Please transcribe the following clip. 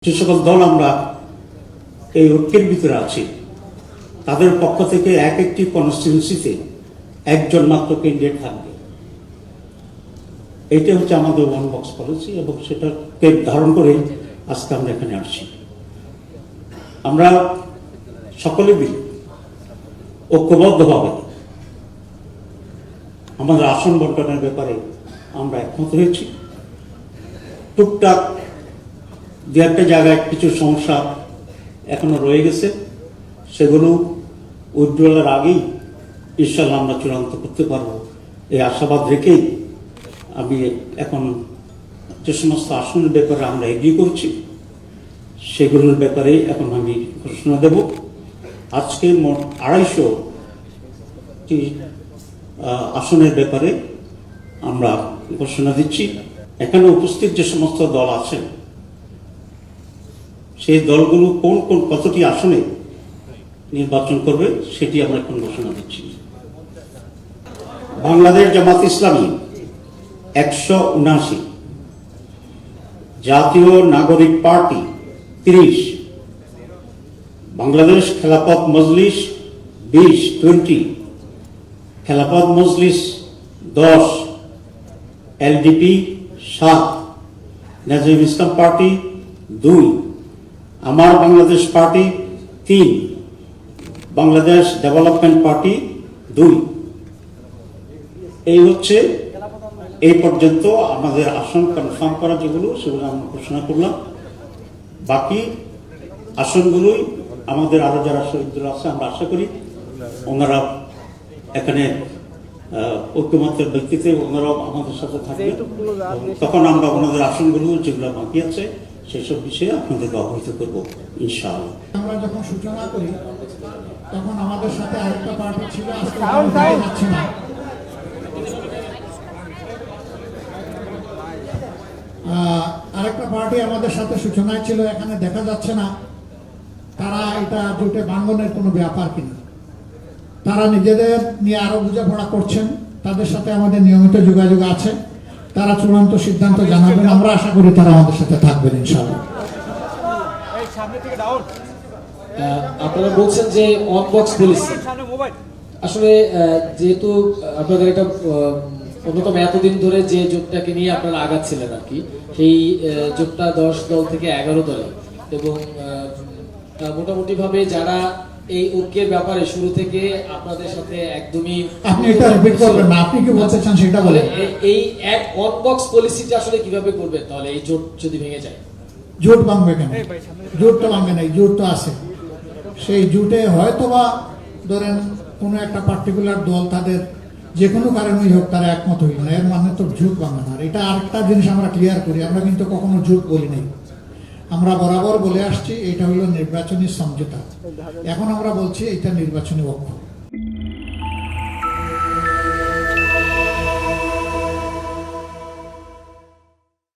যে সকল দল আমরা এই ঐক্যের ভিতরে আছি তাদের পক্ষ থেকে এক একটি কনস্টিটিউয়েন্সিতে একজন মাত্র ক্যান্ডিডেট থাকবে। এইটা হচ্ছে আমাদের ওয়ান বক্স পলিসি এবং সেটাকে ধারণ করে আজকে আমরা এখানে আসছি। আমরা সকলে মিলে ঐক্যবদ্ধভাবে আমাদের আসন বন্টনের ব্যাপারে আমরা একমত হয়েছি। টুকটাক দু একটা জায়গায় কিছু সমস্যা এখনো রয়ে গেছে, সেগুলো উইথড্রয়ালের আগেই ইনশাল্লাহ আমরা চূড়ান্ত করতে পারবো এই আশাবাদ রেখেই আমি এখন যে সমস্ত আসনের ব্যাপারে আমরা এগ্রি করছি সেগুলোর ব্যাপারে এখন আমি ঘোষণা দেব। আজকে মোট 250টি আসনের ব্যাপারে আমরা ঘোষণা দিচ্ছি। এখানে উপস্থিত যে সমস্ত দল আছেন সেই দলগুলো কোন কোন কতটি আসনে নির্বাচন করবে সেটি আমরা এখন ঘোষণা দিচ্ছি। বাংলাদেশ জামাত ইসলামী 179, জাতীয় নাগরিক পার্টি 30, বাংলাদেশ খেলাফত মজলিস 20, খেলাফত মজলিস 10, এলডিপি 7, নাজিম ইসলাম পার্টি 2, আমার Bangladesh party 3, Bangladesh development party 2। এই হচ্ছে এই পর্যন্ত আমাদের আসন কনফার্ম করা যেগুলো সেগুলো আমরা ঘোষণা করলাম। বাকি আসনগুলোই আমাদের আরো যারা শহীদরা আছে আমরা আশা করি ওনারা এখানে ঐক্যমত্যের ভিত্তিতে ওনারাও আমাদের সাথে থাকবে। তখন আমরা ওনাদের আসনগুলো যেগুলো বাকি আছে সেসব বিষয়ে আপনাদেরকে অবহিত করব ইনশাআল্লাহ। আমরা যখন সূচনা করি তখন আমাদের সাথে আরেকটা পার্টি ছিল, আজকে যাচ্ছে না। আরেকটা পার্টি আমাদের সাথে সূচনায় ছিল, এখানে দেখা যাচ্ছে না। তারা এটা জোটে ভাঙনের কোনো ব্যাপার কিনা, তারা নিজেদের নিয়ে আরো বোঝাপড়া করছেন। তাদের সাথে আমাদের নিয়মিত যোগাযোগ আছে, তারা চূড়ান্ত সিদ্ধান্ত জানাবেন। আমরা আশা করি তারা আমাদের সাথে থাকবেন ইনশাআল্লাহ। আপনারা বলছেন যে ওয়ান বক্স পলিসি, আসলে যেহেতু আপনাদের এটা অন্যতম এতদিন ধরে যে জোটটাকে নিয়ে আপনারা আগাচ্ছিলেন আর কি, সেই জোটটা 10 দল থেকে 11 দলে এবং মোটামুটি ভাবে যারা এই ঐক্যের ব্যাপারে শুরু থেকে আপনাদের সাথে একদমই আপনি এটা রিপিট করবেন না, আপনি কি বলতে চান সেটা বলেন। এই এক ওয়ান বক্স পলিসিটা আসলে কিভাবে করবেন তাহলে এই জোট যদি ভেঙে যায়? জোট ভাঙবে কেন? জোট তো ভাঙবে না, জোট তো আছে। সেই জোটে হয়তোবা ধরেন কোনো একটা পার্টিকুলার দল তাদের যে কোনো কারণেই হোক তারা একমত হইল না, এর মানে তো জোট ভাঙবে না। এটা আরেকটা জিনিস আমরা ক্লিয়ার করি, আমরা কিন্তু কখনো জোট বলি নাই। আমরা বরাবর বলে আসছি এটা হলো নির্বাচনী সমঝোতা। এখন আমরা বলছি এটা নির্বাচনী ঐক্য।